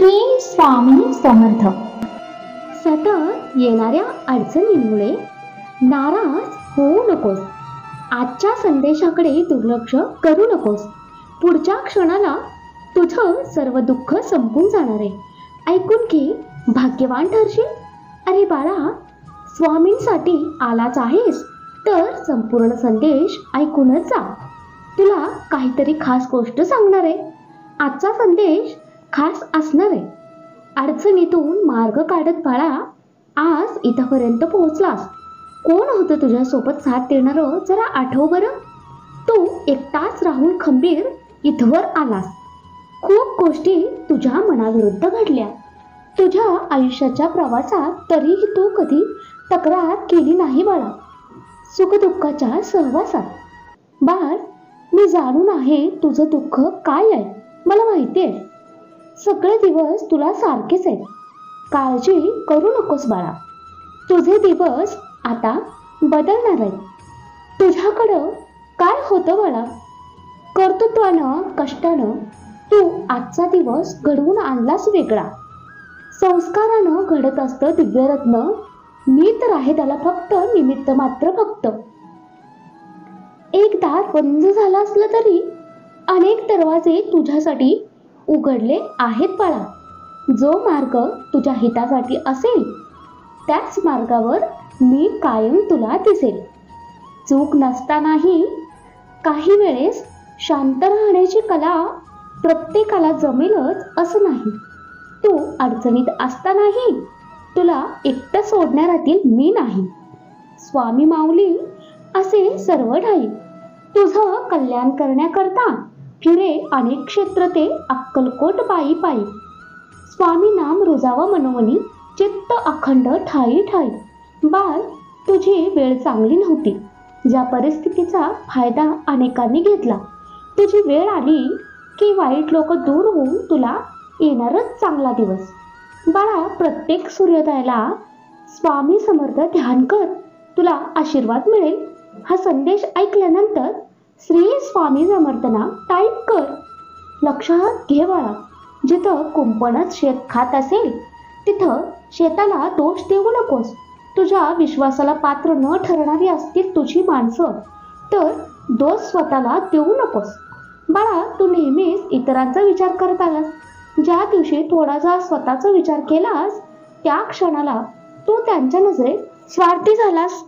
श्री स्वामी समर्थ. सतत येणाऱ्या अडचणींमुळे नाराज होऊ नकोस. आजच्या संदेशाकडे दुर्लक्ष करू नकोस. पुढच्या क्षणाला तुझं सर्व दुःख संपून जाणार आहे. ऐकून घे, भाग्यवान ठरशील. अरे बाळा, स्वामींसाठी आलाच आहेस तर संपूर्ण संदेश ऐकूनच जा. तुला काहीतरी खास गोष्ट सांगणार आहे. आजचा संदेश खास असणार आहे. अडचणीतून मार्ग काढत बाळा आज इथपर्यंत पोहोचलास. कोण होतं तुझ्यासोबत साथ देणारं जरा आठव बरं. तू एकटाच राहून खंबीर इथवर आलास. खूप गोष्टी तुझ्या मनाविरुद्ध घडल्या तुझ्या आयुष्याच्या प्रवासात, तरीही तू कधी तक्रार केली नाही बाळा. सुखदुःखाच्या सहवासात बाळ, मी जाणून आहे तुझं दुःख काय आहे. मला माहिती आहे सगळे दिवस तुला सारखेच आहेत. काळजी करू नकोस बाळा. तुझे दिवस आता बदलणार आहेत. तुझ्याकडं काय होतं बाळा, कर्तृत्वानं कष्टानं तू आजचा दिवस घडवून आणलास वेगळा. संस्कारानं घडत असतं दिव्यरत्न. मी तर आहे त्याला फक्त निमित्त मात्र. फक्त एक दार बंद झालं असलं तरी अनेक दरवाजे तुझ्यासाठी उघडले आहेत बाळा. जो मार्ग तुझ्या हितासाठी असेल त्याच मार्गावर मी कायम तुला दिसेल. चूक नसतानाही काही वेळेस शांत राहण्याची कला प्रत्येकाला जमेलच असं नाही. तू अडचणीत असतानाही तुला एकटं सोडण्यारातील मी नाही. स्वामी माऊली असे सर्व ठाई तुझं कल्याण करण्याकरता फिरे अनेक क्षेत्र ते अक्कलकोट पायी पायी. स्वामी नाम रुजावं मनोमनी, चित्त अखंड ठाई ठाई. बाळ, तुझी वेळ चांगली नव्हती. ज्या परिस्थितीचा फायदा अनेकांनी घेतला. तुझी वेळ आली की वाईट लोक दूर होऊन तुला येणारच चांगला दिवस. बाळा, प्रत्येक सूर्योदयाला स्वामी समर्थ ध्यान कर. तुला आशीर्वाद मिळेल. हा संदेश ऐकल्यानंतर श्री स्वामी समर्थना टाईप कर. लक्षात घे बाळा, जिथं कुंपणच शेत खात असेल तिथं शेताला दोष देऊ नकोस. तुझ्या विश्वासाला पात्र न ठरणारी असतील तुझी माणसं तर दोष स्वतःला देऊ नकोस. बाळा, तू नेहमीच इतरांचा विचार करत आलास. ज्या दिवशी थोडासा स्वतःचा विचार केलास त्या क्षणाला तू त्यांच्या नजरेत स्वार्थी झालास.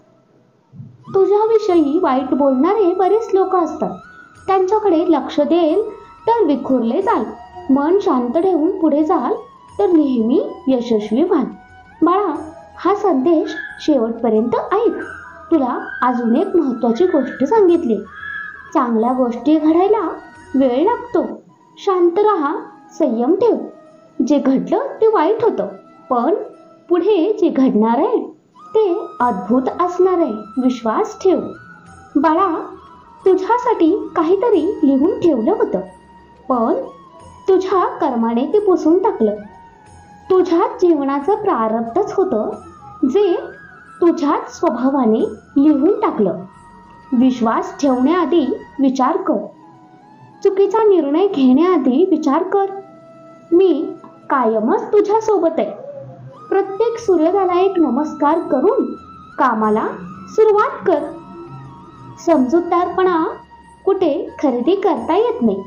तुझ्याविषयी वाईट बोलणारे बरेच लोक असतात. त्यांच्याकडे लक्ष देल तर विखुरले जाल. मन शांत ठेवून पुढे जाल तर नेहमी यशस्वी व्हाल. बाळा, हा संदेश शेवटपर्यंत ऐक. तुला अजून एक महत्त्वाची गोष्ट सांगितली. चांगल्या गोष्टी घडायला वेळ लागतो. शांत राहा, संयम ठेव. जे घडलं ते वाईट होतं, पण पुढे जे घडणार आहे ते अद्भुत असणार आहे. विश्वास ठेव. बाळा, तुझ्यासाठी काहीतरी लिहून ठेवलं होतं, पण तुझ्या कर्माने ते पुसून टाकलं. तुझ्याच जीवनाचं प्रारब्धच होतं जे तुझ्याच स्वभावाने लिहून टाकलं. विश्वास ठेवण्याआधी विचार कर. चुकीचा निर्णय घेण्याआधी विचार कर. मी कायमच तुझ्या सोबत आहे. प्रत्येक सूर्योदयाला एक नमस्कार करून कामाला सुरुवात कर. समजूतदारपणा कुठे खरेदी करता येत नाही.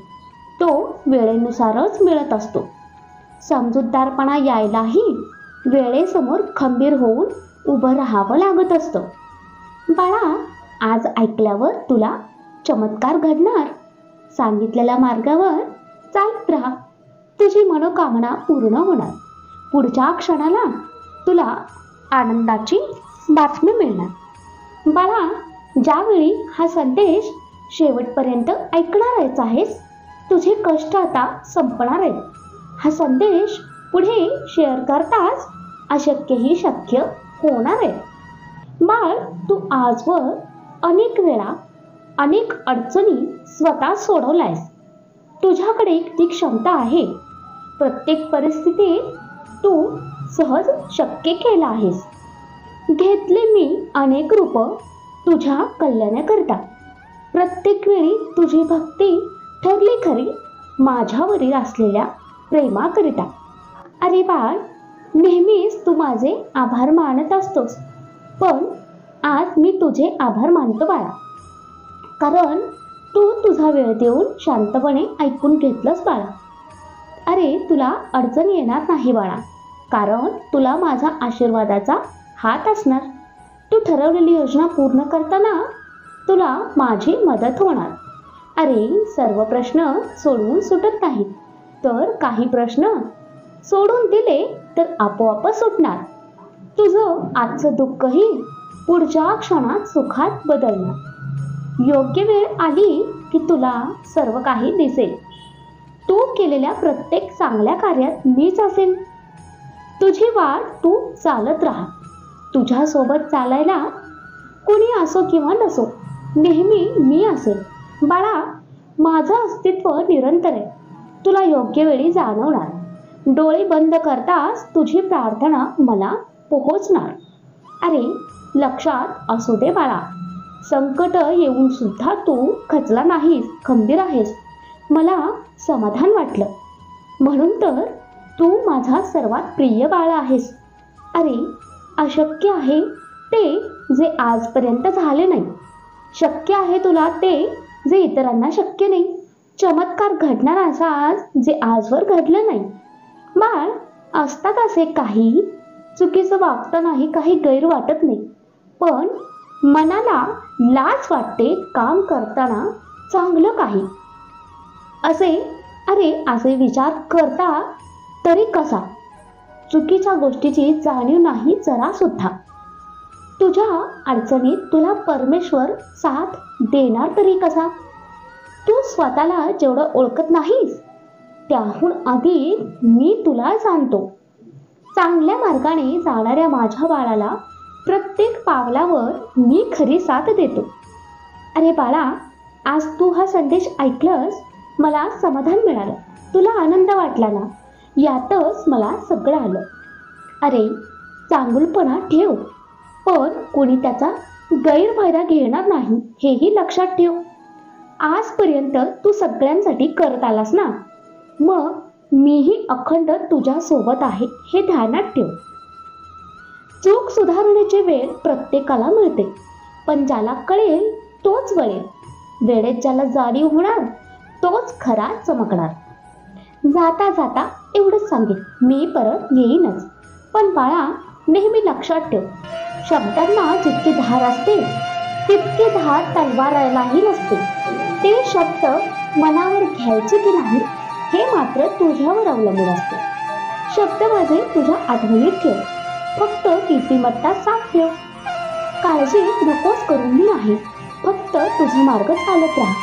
तो वेळेनुसारच मिळत असतो. समजूतदारपणा यायलाही वेळेसमोर खंबीर होऊन उभं राहावं लागत असतं. बाळा, आज ऐकल्यावर तुला चमत्कार घडणार. सांगितलेल्या मार्गावर चालत राहा. तुझी मनोकामना पूर्ण होणार. पुढच्या क्षणाला तुला आनंदाची बातमी मिळणार. बाळा, ज्यावेळी हा संदेश शेवटपर्यंत ऐकणार आहेस तुझे कष्ट आता संपणार आहेत. हा संदेश पुढे शेअर करताच अशक्यही शक्य होणार आहे. बाळ, तू आजवर अनेक वेळा अनेक अडचणी स्वतः सोडवलायस. तुझ्याकडे ती क्षमता आहे. प्रत्येक परिस्थितीत तू सहज शक्य केला आहेस. घेतले मी अनेक रूप तुझ्या कल्याणाकरता. प्रत्येक वेळी तुझी भक्ती ठरली खरी माझ्यावरील असलेल्या प्रेमाकरिता. अरे बाळ, नेहमीच तू माझे आभार मानत असतोस, पण आज मी तुझे आभार मानतो बाळा. कारण तू तुझा वेळ देऊन शांतपणे ऐकून घेतलंस बाळा. अरे तुला अडचण येणार नाही बाळा, कारण तुला माझा आशीर्वादाचा हात असणार. तू ठरवलेली योजना पूर्ण करताना तुला माझी मदत होणार. अरे सर्व प्रश्न सोडवून सुटत नाहीत, तर काही प्रश्न सोडून दिले तर आपोआप सुटणार. तुझं आजचं दुःखही पुढच्या क्षणात सुखात बदलणार. योग्य वेळ आली की तुला सर्व काही दिसेल. तू केलेल्या प्रत्येक चांगल्या कार्यात मीच असेन. तुझी वाट तू चालत राहा. तुझ्यासोबत चालायला कोणी असो किंवा नसो, नेहमी मी असेल. बाळा, माझं अस्तित्व निरंतर आहे. तुला योग्य वेळी जाणवणार. डोळे बंद करताच तुझी प्रार्थना मला पोहोचणार. अरे लक्षात असू दे बाळा, संकट येऊन सुद्धा तू खचला नाहीस, खंबीर आहेस. मला समाधान वाटलं, म्हणून तर तू माझा सर्वात प्रिय बाळ आहेस. अरे अशक्य आहे ते जे आजपर्यंत झाले नाही. शक्य आहे तुला ते जे इतरांना शक्य नाही. चमत्कार घडणार असा आज जे आजवर घडलं नाही. बाळ, असतात असे काही चुकीचं वागतानाही काही गैर वाटत नाही, पण मनाला लाज वाटते काम करताना चांगलं काही. असे विचार करता तरी कसा? चुकीच्या गोष्टीची जाणीव नाही जरा सुद्धा. तुझ्या अडचणीत तुला परमेश्वर साथ देणार तरी कसा? तू स्वतःला जेवढं ओळखत नाहीस त्याहून अधिक मी तुला जाणतो. चांगल्या मार्गाने जाणाऱ्या माझ्या बाळाला प्रत्येक पावलावर मी खरी साथ देतो. अरे बाळा, आज तू हा संदेश ऐकलंस, मला समाधान मिळालं. तुला आनंद वाटला ना, यातच मला सगळं आलं. अरे चांगुलपणा ठेव, पण कोणी त्याचा गैरफायदा घेणार नाही हेही लक्षात ठेव. आजपर्यंत तू सगळ्यांसाठी करत आलास ना, मग मीही अखंड तुझ्या सोबत आहे हे ध्यानात ठेव. चूक सुधारण्याची वेळ प्रत्येकाला मिळते, पण ज्याला कळेल तोच वळेल. वेळेत ज्याला जाणीव होणार तोच खरा चमकणार. जाता जाता एवढंच सांगेन, मी परत येईनच. पण बाळा, नेहमी लक्षात ठेव, शब्दांना जितकी धार असते तितकी धार तलवारालाही नसते. ते शब्द मनावर घ्यायचे की नाही हे मात्र तुझ्यावर अवलंबून असते. शब्द माझे तुझ्या आठवणीत ठेव, फक्त नीतिमत्ता साथ ठेव. काळजी नकोच करून मी आहे, फक्त तुझा मार्ग चालत राहा.